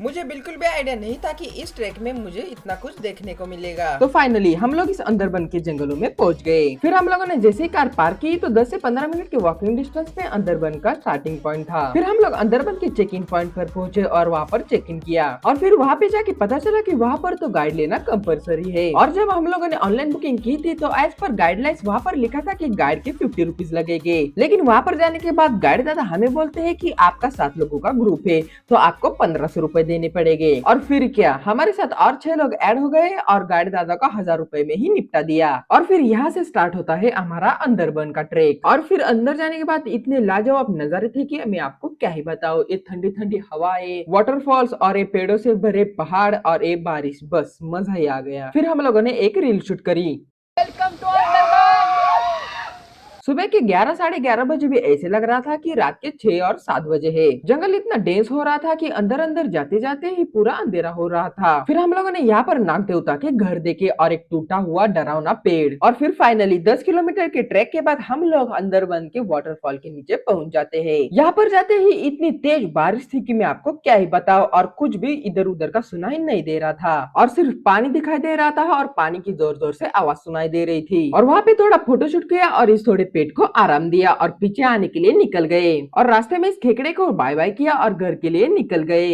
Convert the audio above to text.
मुझे बिल्कुल भी आइडिया नहीं था कि इस ट्रैक में मुझे इतना कुछ देखने को मिलेगा। तो फाइनली हम लोग इस अंदरबन के जंगलों में पहुंच गए। फिर हम लोगों ने जैसे ही कार पार्क की तो 10 से 15 मिनट के वॉकिंग डिस्टेंस पे अंदरबन का स्टार्टिंग पॉइंट था। फिर हम लोग अंदरबन के चेक इन पॉइंट पर पहुंचे और वहाँ पर चेक इन किया और फिर वहाँ पे जाके पता चला कि वहाँ पर तो गाइड लेना कंपलसरी है। और जब हम लोगों ने ऑनलाइन बुकिंग की थी तो एज पर गाइडलाइंस वहाँ पर लिखा था कि गाइड के 50 रुपीज लगेंगे, लेकिन वहाँ पर जाने के बाद गाइड दादा हमें बोलते हैं कि आपका 7 लोगों का ग्रुप है तो आपको 1500 रुपए देने पड़ेंगे। और फिर क्या, हमारे साथ और 6 लोग ऐड हो गए और गाइड दादा का 1000 रुपए में ही निपटा दिया। और फिर यहाँ से स्टार्ट होता है हमारा अंदरबन का ट्रेक। और फिर अंदर जाने के बाद इतने लाजवाब नजारे थे कि मैं आपको क्या ही बताऊं। ये ठंडी ठंडी हवाएं, वाटरफॉल्स और ये पेड़ों से भरे पहाड़ और ये बारिश, बस मजा ही आ गया। फिर हम लोगों ने एक रील शूट करी। वेलकम टू सुबह के 11 साढ़े 11 बजे भी ऐसे लग रहा था कि रात के 6 और 7 बजे है। जंगल इतना डेंस हो रहा था कि अंदर अंदर जाते जाते ही पूरा अंधेरा हो रहा था। फिर हम लोगों ने यहाँ पर नाग देवता के घर देखे और एक टूटा हुआ डरावना पेड़। और फिर फाइनली 10 किलोमीटर के ट्रैक के बाद हम लोग अंदरबन के वाटरफॉल के नीचे पहुंच जाते हैं। यहाँ पर जाते ही इतनी तेज बारिश थी कि मैं आपको क्या ही बताऊं, और कुछ भी इधर उधर का सुनाई नहीं दे रहा था और सिर्फ पानी दिखाई दे रहा था और पानी की जोर जोर से आवाज सुनाई दे रही थी। और वहाँ पे थोड़ा फोटोशूट किया और इस थोड़े पेट को आराम दिया और पीछे आने के लिए निकल गए और रास्ते में इस खेकड़े को बाय बाय किया और घर के लिए निकल गए।